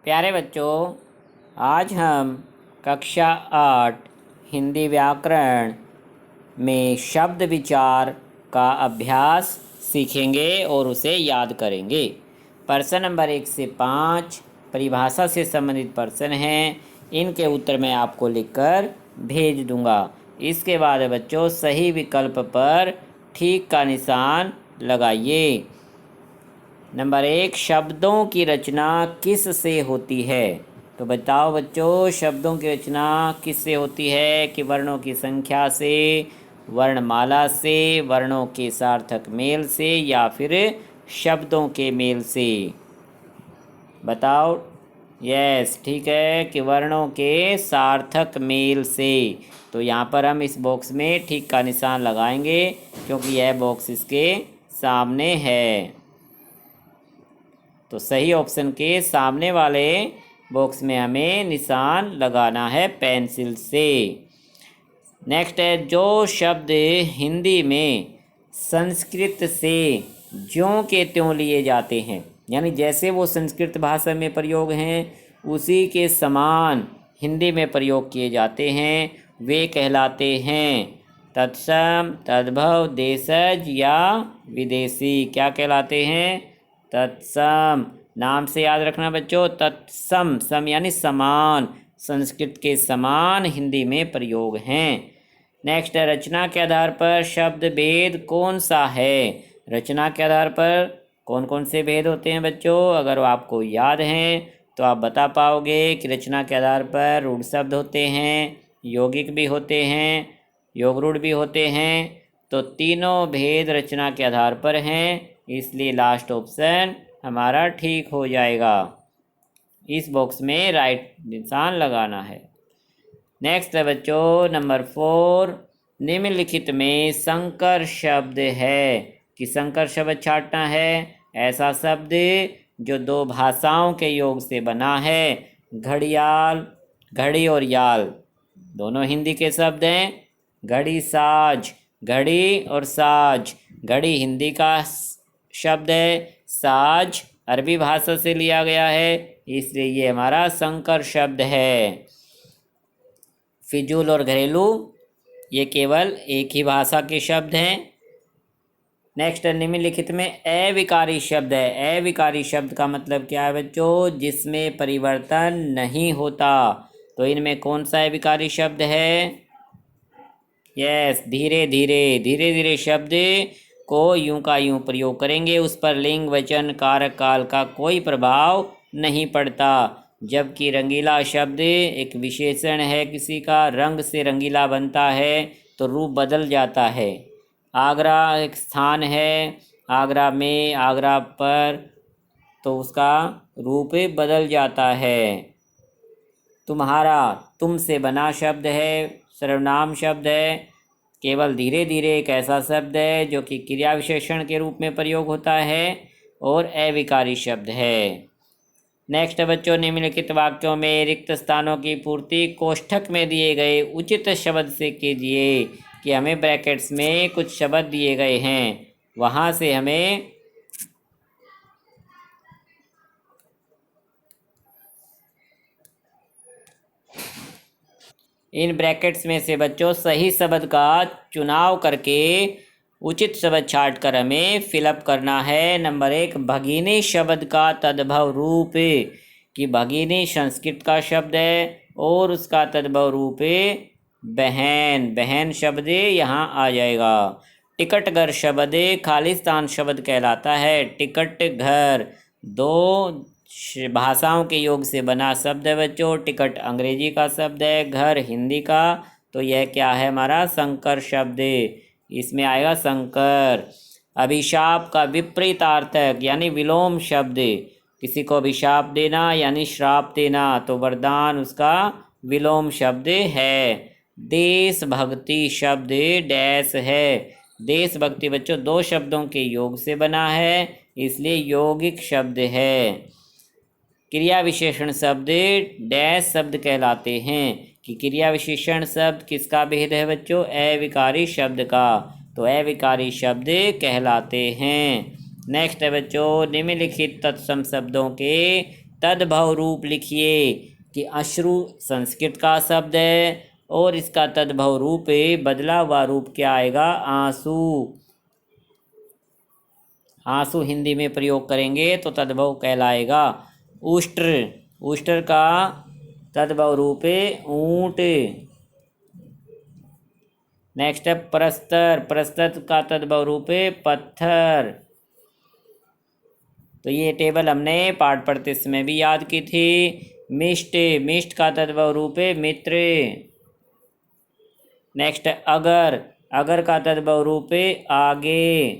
प्यारे बच्चों, आज हम कक्षा 8 हिंदी व्याकरण में शब्द विचार का अभ्यास सीखेंगे और उसे याद करेंगे। प्रश्न नंबर 1 से 5 परिभाषा से संबंधित प्रश्न हैं। इनके उत्तर मैं आपको लिखकर भेज दूंगा। इसके बाद बच्चों सही विकल्प पर ठीक का निशान लगाइए। नंबर 1, शब्दों की रचना किस से होती है? तो बताओ बच्चों, शब्दों की रचना किस से होती है? कि वर्णों की संख्या से, वर्णमाला से, वर्णों के सार्थक मेल से या फिर शब्दों के मेल से? बताओ। यस, ठीक है कि वर्णों के सार्थक मेल से। तो यहाँ पर हम इस बॉक्स में ठीक का निशान लगाएंगे क्योंकि यह बॉक्स इसके सामने है। तो सही ऑप्शन के सामने वाले बॉक्स में हमें निशान लगाना है पेंसिल से। नेक्स्ट है, जो शब्द हिंदी में संस्कृत से ज्यों के त्यों लिए जाते हैं, यानी जैसे वो संस्कृत भाषा में प्रयोग हैं उसी के समान हिंदी में प्रयोग किए जाते हैं, वे कहलाते हैं तत्सम, तद्भव, देशज या विदेशी। क्या कहलाते हैं? तत्सम। नाम से याद रखना बच्चों, तत्सम, सम यानी समान, संस्कृत के समान हिंदी में प्रयोग हैं। नेक्स्ट है, रचना के आधार पर शब्द भेद कौन सा है? रचना के आधार पर कौन कौन से भेद होते हैं बच्चों? अगर आपको याद हैं तो आप बता पाओगे कि रचना के आधार पर रूढ़ शब्द होते हैं, यौगिक भी होते हैं, योगरूढ़ भी होते हैं। तो तीनों भेद रचना के आधार पर हैं, इसलिए लास्ट ऑप्शन हमारा ठीक हो जाएगा। इस बॉक्स में राइट निशान लगाना है। नेक्स्ट है बच्चों नंबर 4, निम्नलिखित में संकर शब्द है। कि संकर शब्द छांटना है ऐसा शब्द जो दो भाषाओं के योग से बना है। घड़ियाल, घड़ी और याल दोनों हिंदी के शब्द हैं। घड़ी साज, घड़ी और साज, घड़ी हिंदी का शब्द है, साज अरबी भाषा से लिया गया है, इसलिए ये हमारा संकर शब्द है। फिजूल और घरेलू ये केवल एक ही भाषा के शब्द हैं। नेक्स्ट, निम्नलिखित में अविकारी शब्द है। अविकारी शब्द का मतलब क्या है बच्चों? जिसमें परिवर्तन नहीं होता। तो इनमें कौन सा अविकारी शब्द है? यस, धीरे धीरे। धीरे धीरे शब्द को यूं का यूं प्रयोग करेंगे, उस पर लिंग, वचन, कारक, काल का कोई प्रभाव नहीं पड़ता। जबकि रंगीला शब्द एक विशेषण है किसी का, रंग से रंगीला बनता है तो रूप बदल जाता है। आगरा एक स्थान है, आगरा में, आगरा पर, तो उसका रूप बदल जाता है। तुम्हारा तुम से बना शब्द है, सर्वनाम शब्द है। केवल धीरे धीरे एक ऐसा शब्द है जो कि क्रिया विशेषण के रूप में प्रयोग होता है और अविकारी शब्द है। नेक्स्ट बच्चों, निम्नलिखित वाक्यों में रिक्त स्थानों की पूर्ति कोष्ठक में दिए गए उचित शब्द से कीजिए। कि हमें ब्रैकेट्स में कुछ शब्द दिए गए हैं, वहाँ से हमें इन ब्रैकेट्स में से बच्चों सही शब्द का चुनाव करके उचित शब्द छांट कर हमें फिलअप करना है। नंबर 1, भगिनी शब्द का तद्भव रूप। कि भगिनी संस्कृत का शब्द है और उसका तद्भव रूप बहन, बहन शब्द यहाँ आ जाएगा। टिकट घर शब्द खालिस्तान शब्द कहलाता है। टिकट घर दो भाषाओं के योग से बना शब्द है बच्चों। टिकट अंग्रेजी का शब्द है, घर हिंदी का, तो यह क्या है हमारा? संकर शब्द, इसमें आएगा संकर। अभिशाप का विपरीतार्थक यानी विलोम शब्द, किसी को अभिशाप देना यानी श्राप देना, तो वरदान उसका विलोम शब्द है। देशभक्ति शब्द डैश है। देशभक्ति बच्चों दो शब्दों के योग से बना है, इसलिए यौगिक शब्द है। क्रिया विशेषण शब्द डैश शब्द कहलाते हैं। कि क्रिया विशेषण शब्द किसका भेद है बच्चों? अविकारी शब्द का, तो अविकारी शब्द कहलाते हैं। नेक्स्ट है बच्चों, निम्नलिखित तत्सम शब्दों के तद्भव रूप लिखिए कि अश्रु संस्कृत का शब्द है और इसका तद्भव रूप बदला हुआ रूप क्या आएगा, आंसू। आंसू हिंदी में प्रयोग करेंगे तो तद्भव कहलाएगा उष्ट्र। उष्ट्र का तद्भव रूप ऊंट। नेक्स्ट है प्रस्तर। प्रस्तर का तद्भव रूप पत्थर। तो ये टेबल हमने पाठ पढ़ते समय भी याद की थी। मिष्ट। मिष्ट का तद्भव रूप मित्र। नेक्स्ट है अगर। अगर का तद्भव रूप आगे।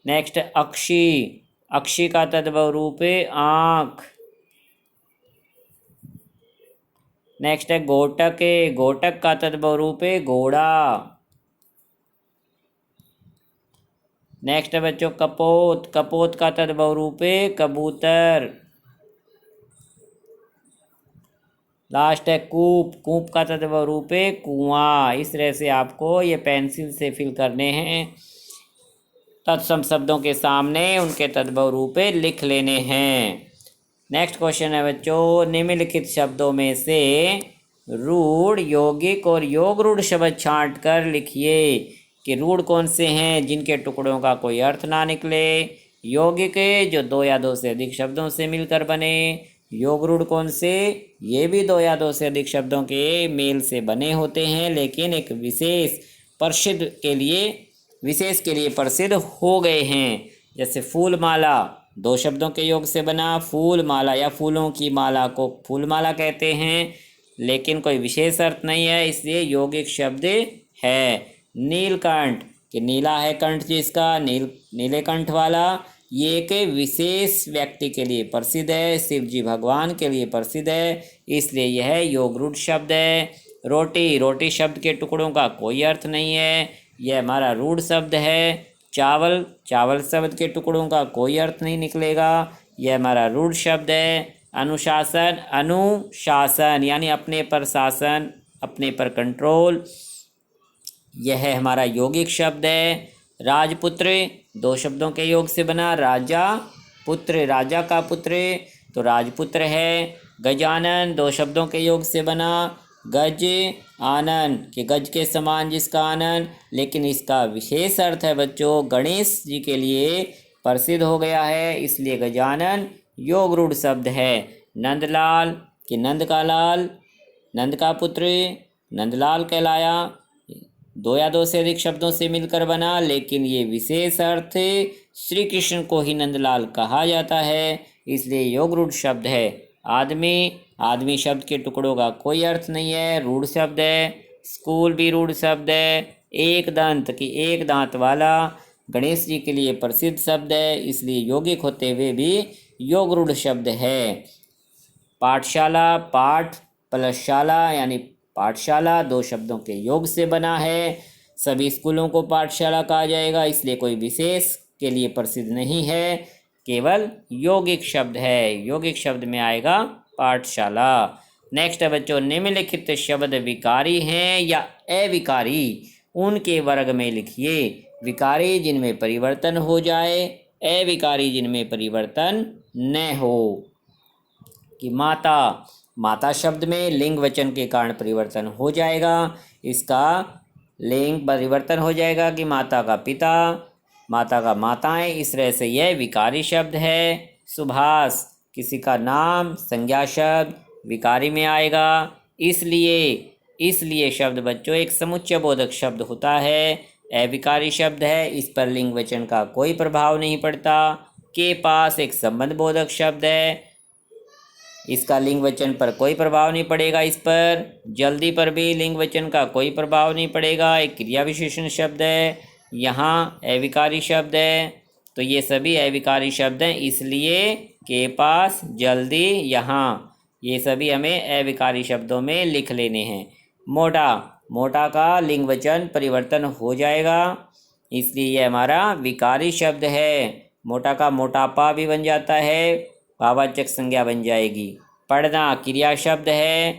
नेक्स्ट है अक्षी। अक्षी का तद्भव रूप आँख। नेक्स्ट है घोटक। घोटक का तद्भव रूप घोड़ा। नेक्स्ट है बच्चों कपोत। कपोत का तद्भव रूप कबूतर। लास्ट है कूप। कूप का तद्भव रूप कुआं। इस तरह से आपको ये पेंसिल से फिल करने हैं। तत्सम शब्दों के सामने उनके तद्भव रूप लिख लेने हैं। नेक्स्ट क्वेश्चन है बच्चों, निम्नलिखित शब्दों में से रूढ़, यौगिक और योग रूढ़ शब्द छांट कर लिखिए कि रूढ़ कौन से हैं जिनके टुकड़ों का कोई अर्थ ना निकले, यौगिक जो दो या दो से अधिक शब्दों से मिलकर बने, योग रूढ़ कौन से, ये भी दो या दो से अधिक शब्दों के मेल से बने होते हैं लेकिन एक विशेष के लिए प्रसिद्ध हो गए हैं। जैसे फूलमाला दो शब्दों के योग से बना, फूलमाला या फूलों की माला को फूलमाला कहते हैं लेकिन कोई विशेष अर्थ नहीं है इसलिए यौगिक शब्द है। नीलकंठ कि नीला है कंठ जिसका, नीले कंठ वाला, ये एक विशेष व्यक्ति के लिए प्रसिद्ध है, शिव जी भगवान के लिए प्रसिद्ध है इसलिए यह योग रूढ़ शब्द है। रोटी। रोटी शब्द के टुकड़ों का कोई अर्थ नहीं है, यह हमारा रूढ़ शब्द है। चावल। चावल शब्द के टुकड़ों का कोई अर्थ नहीं निकलेगा, यह हमारा रूढ़ शब्द है। अनुशासन। अनुशासन यानी अपने पर शासन, अपने पर कंट्रोल, यह हमारा यौगिक शब्द है। राजपुत्र दो शब्दों के योग से बना, राजा पुत्र, राजा का पुत्र तो राजपुत्र है। गजानन दो शब्दों के योग से बना, गज आनन कि गज के समान जिसका आनन, लेकिन इसका विशेष अर्थ है बच्चों गणेश जी के लिए प्रसिद्ध हो गया है इसलिए गजानन योग रूढ़ शब्द है। नंदलाल कि नंद का लाल, नंद का पुत्र नंदलाल कहलाया, दो या दो से अधिक शब्दों से मिलकर बना लेकिन ये विशेष अर्थ श्री कृष्ण को ही नंदलाल कहा जाता है इसलिए योग रूढ़ शब्द है। आदमी। आदमी शब्द के टुकड़ों का कोई अर्थ नहीं है, रूढ़ शब्द है। स्कूल भी रूढ़ शब्द है। एक दंत कि एक दांत वाला गणेश जी के लिए प्रसिद्ध शब्द है इसलिए यौगिक होते हुए भी योग रूढ़ शब्द है। पाठशाला। पाठ प्लस शाला यानी पाठशाला दो शब्दों के योग से बना है, सभी स्कूलों को पाठशाला कहा जाएगा इसलिए कोई विशेष के लिए प्रसिद्ध नहीं है, केवल यौगिक शब्द है। यौगिक शब्द में आएगा पाठशाला। नेक्स्ट है बच्चों, निम्नलिखित शब्द विकारी हैं या अविकारी उनके वर्ग में लिखिए। विकारी जिनमें परिवर्तन हो जाए, अविकारी जिनमें परिवर्तन न हो। कि माता। माता शब्द में लिंग वचन के कारण परिवर्तन हो जाएगा, इसका लिंग परिवर्तन हो जाएगा कि माता का पिता, माता का माताएं, इस तरह से यह विकारी शब्द है। सुभाष किसी का नाम संज्ञा शब्द विकारी में आएगा, इसलिए शब्द बच्चों एक समुच्चय बोधक शब्द होता है, अविकारी शब्द है, इस पर लिंग वचन का कोई प्रभाव नहीं पड़ता। के पास एक संबंध बोधक शब्द है, इसका लिंग वचन पर कोई प्रभाव नहीं पड़ेगा। इस पर जल्दी पर भी लिंग वचन का कोई प्रभाव नहीं पड़ेगा, एक क्रिया विशेषण शब्द है, यहाँ अविकारी शब्द है तो ये सभी अविकारी शब्द हैं इसलिए के पास, जल्दी, यहाँ ये सभी हमें अविकारी शब्दों में लिख लेने हैं। मोटा। मोटा का लिंग वचन परिवर्तन हो जाएगा इसलिए यह हमारा विकारी शब्द है। मोटा का मोटापा भी बन जाता है, भाववाचक संज्ञा बन जाएगी। पढ़ना क्रिया शब्द है,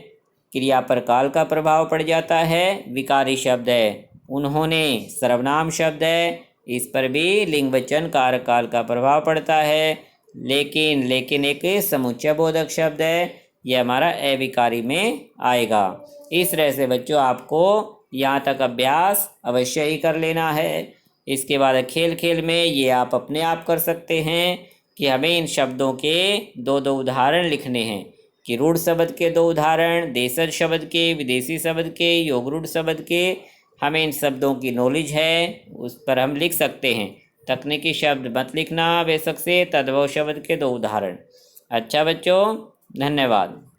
क्रिया पर काल का प्रभाव पड़ जाता है, विकारी शब्द है। उन्होंने सर्वनाम शब्द है, इस पर भी लिंग वचन कारक काल का प्रभाव पड़ता है। लेकिन लेकिन एक समुच्चय बोधक शब्द है, यह हमारा अविकारी में आएगा। इस तरह से बच्चों आपको यहाँ तक अभ्यास अवश्य ही कर लेना है। इसके बाद खेल खेल में ये आप अपने आप कर सकते हैं कि हमें इन शब्दों के दो दो उदाहरण लिखने हैं कि रूढ़ शब्द के दो उदाहरण, देशज शब्द के, विदेशी शब्द के, योगरूढ़ शब्द के। हमें इन शब्दों की नॉलेज है, उस पर हम लिख सकते हैं। तकनीकी शब्द मत लिखना बेशक से, तद्भव शब्द के दो उदाहरण। अच्छा बच्चों, धन्यवाद।